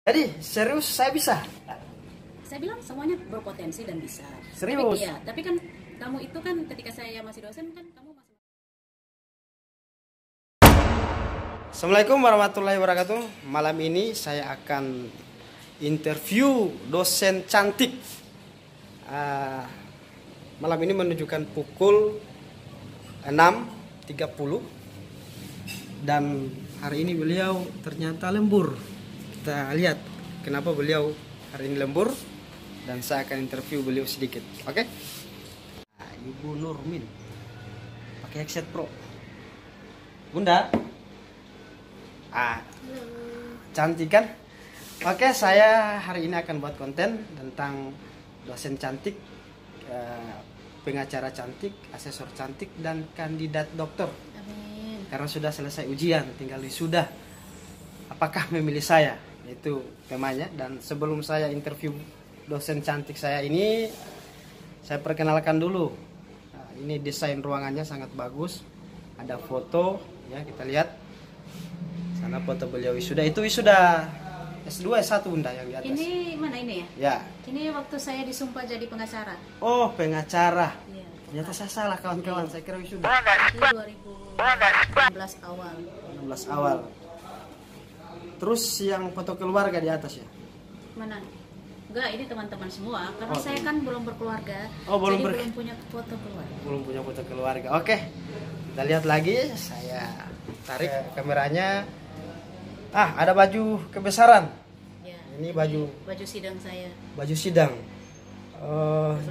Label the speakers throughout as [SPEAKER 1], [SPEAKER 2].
[SPEAKER 1] Jadi serius saya bisa.
[SPEAKER 2] Saya bilang semuanya berpotensi dan bisa.
[SPEAKER 1] Serius?
[SPEAKER 2] Tapi kan kamu itu kan ketika saya masih dosen kan kamu masih.
[SPEAKER 1] Assalamualaikum warahmatullahi wabarakatuh. Malam ini saya akan interview dosen cantik. Malam ini menunjukkan pukul 6.30 dan hari ini beliau ternyata lembur. Kita lihat kenapa beliau hari ini lembur dan saya akan interview beliau sedikit. Oke? Ibu Nurmin pakai headset Pro. Bunda. Cantik kan? Oke, saya hari ini akan buat konten tentang dosen cantik, pengacara cantik, asesor cantik, dan kandidat dokter.
[SPEAKER 2] Amin.
[SPEAKER 1] Karena sudah selesai ujian, tinggal wisuda. Apakah memilih saya? Itu temanya. Dan sebelum saya interview dosen cantik saya ini, saya perkenalkan dulu. Nah, ini desain ruangannya sangat bagus. Ada foto, ya kita lihat. Sana foto beliau wisuda. Itu wisuda S2 S1 Bunda yang di atas.
[SPEAKER 2] Ini mana ini ya?
[SPEAKER 1] Ya.
[SPEAKER 2] Ini waktu saya disumpah jadi pengacara.
[SPEAKER 1] Oh, pengacara.
[SPEAKER 2] Iya.
[SPEAKER 1] Ternyata saya salah kawan-kawan. Saya kira wisuda.
[SPEAKER 2] Itu 2016 awal.
[SPEAKER 1] 16 awal. Terus yang foto keluarga di atas ya?
[SPEAKER 2] Mana? Enggak, ini teman-teman semua. Karena
[SPEAKER 1] Oh,
[SPEAKER 2] saya kan belum berkeluarga.
[SPEAKER 1] Oh, belum
[SPEAKER 2] jadi belum punya foto keluarga.
[SPEAKER 1] Belum punya foto keluarga. Oke. Kita lihat lagi. Saya tarik kameranya. Ada baju kebesaran.
[SPEAKER 2] Ya,
[SPEAKER 1] Ini baju
[SPEAKER 2] sidang saya.
[SPEAKER 1] baju sidang.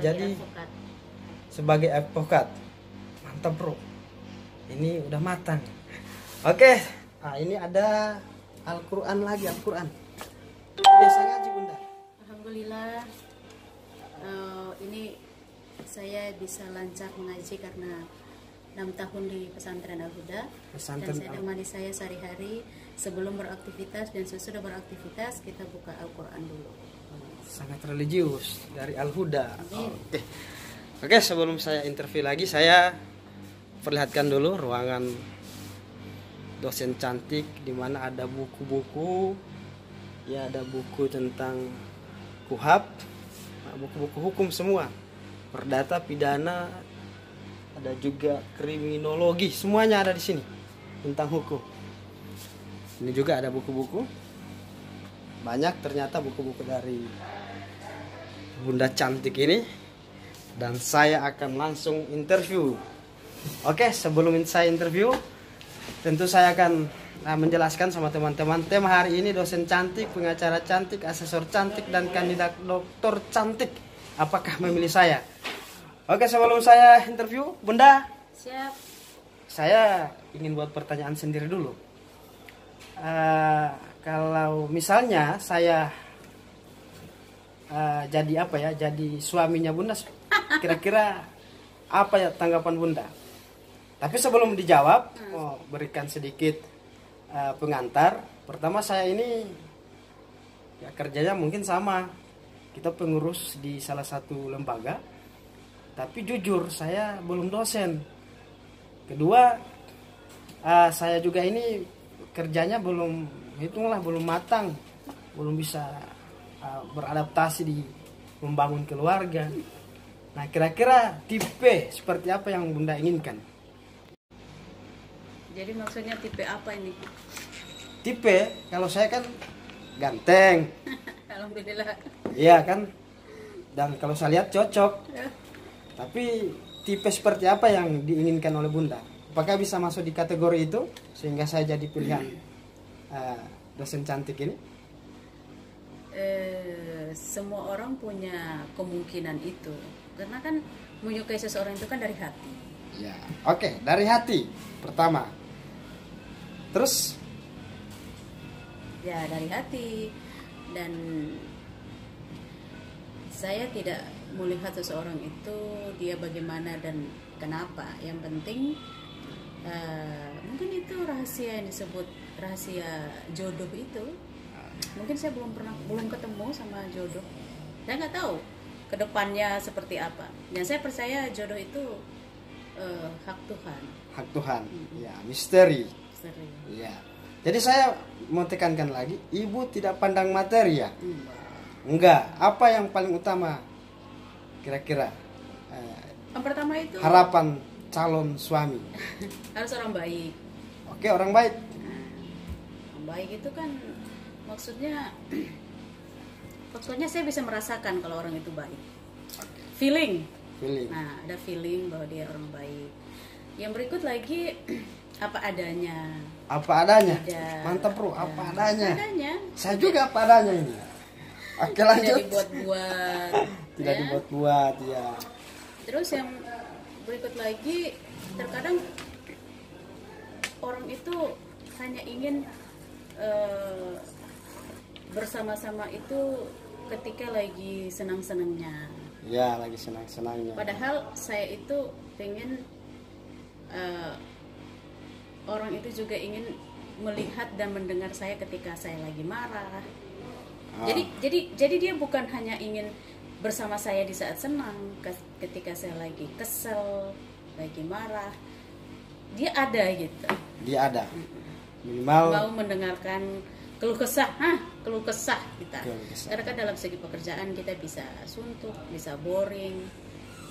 [SPEAKER 1] Jadi
[SPEAKER 2] Advokat.
[SPEAKER 1] sebagai advokat. Mantap, Bro. Ini udah matang. Oke. Ini ada Al-Qur'an lagi, Al-Qur'an. Biasa ngaji, Bunda?
[SPEAKER 2] Alhamdulillah. Ini saya bisa lancar mengaji karena 6 tahun di pesantren Al-Huda.
[SPEAKER 1] Pesantren
[SPEAKER 2] Dan saya temani saya sehari-hari sebelum beraktivitas dan sesudah beraktivitas kita buka Al-Quran dulu.
[SPEAKER 1] Sangat religius dari Al-Huda.
[SPEAKER 2] Amin.
[SPEAKER 1] Oke, sebelum saya interview lagi, saya perlihatkan dulu ruangan dosen cantik di mana ada buku-buku. Ya, ada buku tentang KUHAP, buku-buku hukum semua. Perdata, pidana, ada juga kriminologi, semuanya ada di sini tentang hukum. Ini juga ada buku-buku. Banyak ternyata buku-buku dari Bunda cantik ini. Dan saya akan langsung interview. Oke, sebelum saya interview, tentu saya akan menjelaskan sama teman-teman tema hari ini dosen cantik, pengacara cantik, asesor cantik, dan kandidat dokter cantik. Apakah memilih saya? Oke, sebelum saya interview, Bunda,
[SPEAKER 2] Siap.
[SPEAKER 1] saya ingin buat pertanyaan sendiri dulu. Kalau misalnya saya jadi apa ya, jadi suaminya Bunda, kira-kira apa ya tanggapan Bunda? Tapi sebelum dijawab, berikan sedikit pengantar. Pertama, saya ini ya kerjanya mungkin sama, kita pengurus di salah satu lembaga, tapi jujur saya belum dosen. Kedua, saya juga ini kerjanya belum matang, belum bisa beradaptasi di membangun keluarga. Nah, kira-kira tipe seperti apa yang Bunda inginkan?
[SPEAKER 2] Jadi maksudnya tipe apa ini?
[SPEAKER 1] Tipe, kalau saya kan ganteng,
[SPEAKER 2] Alhamdulillah.
[SPEAKER 1] iya kan, dan kalau saya lihat cocok. Tapi tipe seperti apa yang diinginkan oleh Bunda? Apakah bisa masuk di kategori itu sehingga saya jadi pilihan dosen cantik ini?
[SPEAKER 2] Semua orang punya kemungkinan itu. Karena kan menyukai seseorang itu kan dari hati.
[SPEAKER 1] Ya, oke, dari hati pertama. Terus?
[SPEAKER 2] Ya, dari hati. Dan saya tidak melihat seseorang itu dia bagaimana dan kenapa. Yang penting mungkin itu rahasia yang disebut rahasia jodoh itu. Mungkin saya belum ketemu sama jodoh. Saya nggak tahu kedepannya seperti apa. Dan saya percaya jodoh itu hak Tuhan.
[SPEAKER 1] Hak Tuhan. Ya, misteri.
[SPEAKER 2] Sering.
[SPEAKER 1] Ya. Jadi saya mau tekankan lagi, ibu tidak pandang materi ya? Enggak. Apa yang paling utama kira-kira?
[SPEAKER 2] Yang pertama itu
[SPEAKER 1] Harapan calon suami.
[SPEAKER 2] harus orang baik.
[SPEAKER 1] Oke, orang baik.
[SPEAKER 2] Orang baik itu kan maksudnya pokoknya saya bisa merasakan kalau orang itu baik. Feeling. Nah, ada feeling bahwa dia orang baik. Yang berikut lagi apa adanya.
[SPEAKER 1] Apa adanya.
[SPEAKER 2] Ada,
[SPEAKER 1] Mantap bro, apa adanya. Saya juga apa adanya ini. Oke, lanjut.
[SPEAKER 2] Tidak dibuat-buat.
[SPEAKER 1] Tidak dibuat-buat ya.
[SPEAKER 2] Terus yang berikut lagi, terkadang orang itu hanya ingin bersama-sama itu ketika lagi senang-senangnya.
[SPEAKER 1] Ya, lagi senang-senangnya.
[SPEAKER 2] Padahal saya itu pengen orang itu juga ingin melihat dan mendengar saya ketika saya lagi marah. Jadi dia bukan hanya ingin bersama saya di saat senang, ketika saya lagi kesel, lagi marah, dia ada gitu.
[SPEAKER 1] Dia ada. Minimal
[SPEAKER 2] Mau mendengarkan keluh kesah kita. Karena kan dalam segi pekerjaan kita bisa suntuk, bisa boring,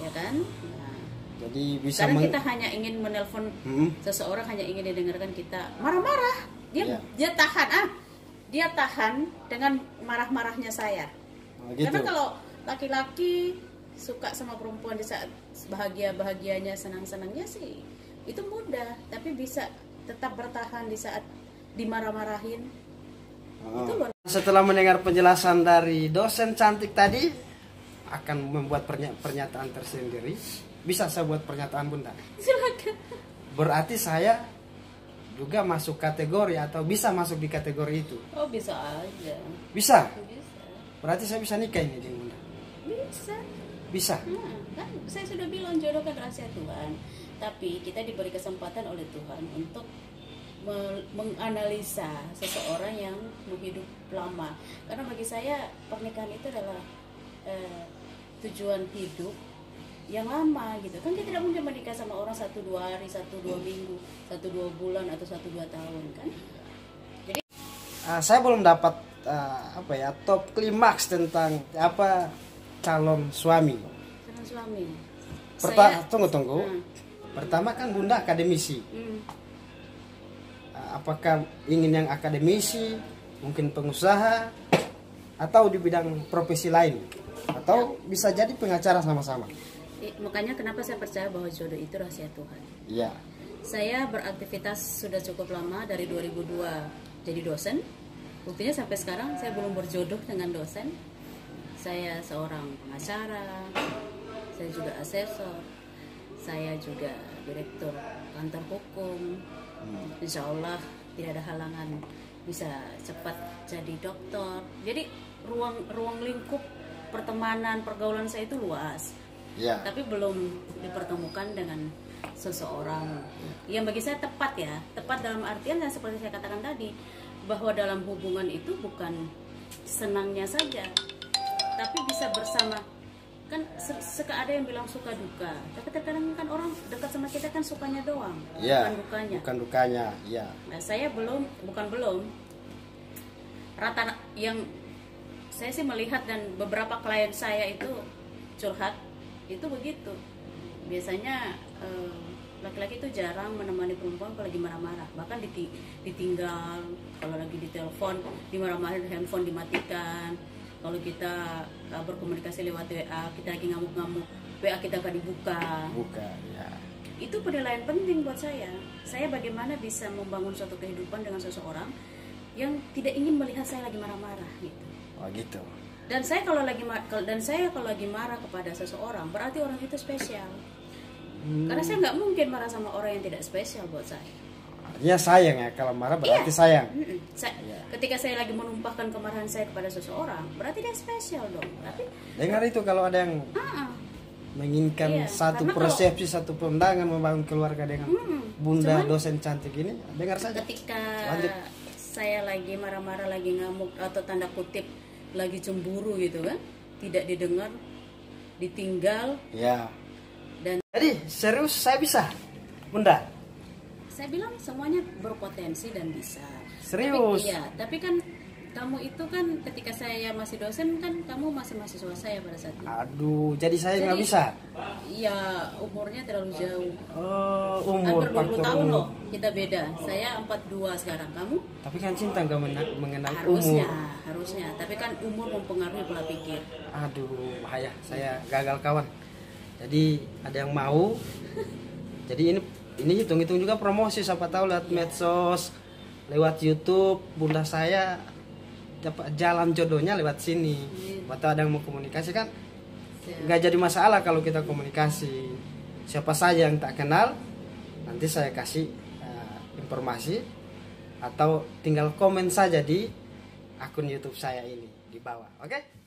[SPEAKER 2] ya kan? Nah,
[SPEAKER 1] jadi bisa
[SPEAKER 2] karena kita hanya ingin menelpon seseorang, hanya ingin didengarkan kita marah-marah, dia tahan dengan marah-marahnya saya.
[SPEAKER 1] gitu.
[SPEAKER 2] Karena kalau laki-laki suka sama perempuan di saat bahagia-bahagianya, senang-senangnya sih itu mudah, tapi bisa tetap bertahan di saat dimarah-marahin. Itu luar.
[SPEAKER 1] Setelah mendengar penjelasan dari dosen cantik tadi, akan membuat pernyataan tersendiri. Bisa saya buat pernyataan Bunda?
[SPEAKER 2] Silakan.
[SPEAKER 1] Berarti saya juga masuk kategori atau bisa masuk di kategori itu?
[SPEAKER 2] Oh, bisa aja.
[SPEAKER 1] Bisa?
[SPEAKER 2] Bisa.
[SPEAKER 1] Berarti saya bisa nikah ini dengan Bunda?
[SPEAKER 2] Bisa.
[SPEAKER 1] Bisa?
[SPEAKER 2] Kan saya sudah bilang jodoh kan rahasia Tuhan. Tapi kita diberi kesempatan oleh Tuhan untuk menganalisa seseorang yang hidup lama. Karena bagi saya pernikahan itu adalah tujuan hidup yang lama gitu. Kan kita tidak mungkin menikah sama orang 1-2 hari, 1-2 minggu, 1-2 bulan atau 1-2 tahun kan. Jadi
[SPEAKER 1] saya belum dapat top klimaks tentang calon suami.
[SPEAKER 2] calon suami.
[SPEAKER 1] Tunggu. Pertama kan Bunda akademisi. Apakah ingin yang akademisi, mungkin pengusaha, atau di bidang profesi lain, atau bisa jadi pengacara sama-sama?
[SPEAKER 2] Makanya kenapa saya percaya bahwa jodoh itu rahasia Tuhan.
[SPEAKER 1] Iya.
[SPEAKER 2] Saya beraktivitas sudah cukup lama, dari 2002 jadi dosen. Buktinya sampai sekarang saya belum berjodoh dengan dosen. Saya seorang pengacara, saya juga asesor, saya juga direktur kantor hukum. Insya Allah tidak ada halangan bisa cepat jadi dokter. Jadi ruang lingkup pertemanan, pergaulan saya itu luas.
[SPEAKER 1] Ya.
[SPEAKER 2] Tapi belum dipertemukan dengan seseorang yang bagi saya tepat ya. Tepat dalam artian yang seperti saya katakan tadi, bahwa dalam hubungan itu bukan senangnya saja, tapi bisa bersama. Kan ada yang bilang suka duka, tapi terkadang kan orang dekat sama kita kan sukanya doang, bukan dukanya.
[SPEAKER 1] Bukan dukanya, ya.
[SPEAKER 2] Nah, saya belum rata yang saya sih melihat, dan beberapa klien saya itu curhat itu begitu. Biasanya laki-laki itu jarang menemani perempuan kalau lagi marah-marah, bahkan ditinggal, kalau lagi ditelepon dimarah-marahin, handphone dimatikan. Kalau kita berkomunikasi lewat WA, kita lagi ngamuk-ngamuk, WA kita nggak dibuka.
[SPEAKER 1] Ya.
[SPEAKER 2] Itu penilaian penting buat saya. Saya bagaimana bisa membangun suatu kehidupan dengan seseorang yang tidak ingin melihat saya lagi marah-marah gitu.
[SPEAKER 1] Oh gitu.
[SPEAKER 2] Dan saya kalau lagi marah kepada seseorang, berarti orang itu spesial. Karena saya nggak mungkin marah sama orang yang tidak spesial buat saya.
[SPEAKER 1] Ya sayang ya, kalau marah berarti sayang.
[SPEAKER 2] Ketika saya lagi menumpahkan kemarahan saya kepada seseorang, berarti dia spesial dong. Tapi
[SPEAKER 1] dengar itu kalau ada yang menginginkan satu persepsi, satu pandangan membangun keluarga dengan Bunda dosen cantik ini, dengar saja.
[SPEAKER 2] Ketika saya lagi marah-marah, lagi ngamuk, atau tanda kutip lagi cemburu gitu kan, tidak didengar, ditinggal.
[SPEAKER 1] Ya.
[SPEAKER 2] Dan
[SPEAKER 1] jadi serius saya bisa, Bunda.
[SPEAKER 2] Saya bilang semuanya berpotensi dan bisa.
[SPEAKER 1] Serius?
[SPEAKER 2] Tapi, iya, tapi kan kamu itu kan ketika saya masih dosen kan kamu masih mahasiswa saya pada saat itu.
[SPEAKER 1] Aduh, jadi saya nggak bisa.
[SPEAKER 2] Iya, umurnya terlalu jauh.
[SPEAKER 1] Oh, umur,
[SPEAKER 2] Hampir 20
[SPEAKER 1] faktor
[SPEAKER 2] tahun
[SPEAKER 1] umur.
[SPEAKER 2] loh kita beda. Saya 42 sekarang, kamu?
[SPEAKER 1] Tapi kan cinta nggak mengenal
[SPEAKER 2] Harusnya,
[SPEAKER 1] umur.
[SPEAKER 2] harusnya. Tapi kan umur mempengaruhi pola pikir.
[SPEAKER 1] Aduh, bahaya. Saya gagal kawan. Jadi ada yang mau. Jadi ini hitung-hitung juga promosi, siapa tahu lewat medsos, lewat YouTube, bunda saya dapat jalan jodohnya lewat sini. Atau ada yang mau komunikasi kan nggak jadi masalah kalau kita komunikasi. Siapa saja yang tak kenal nanti saya kasih informasi atau tinggal komen saja di akun YouTube saya ini di bawah. Oke?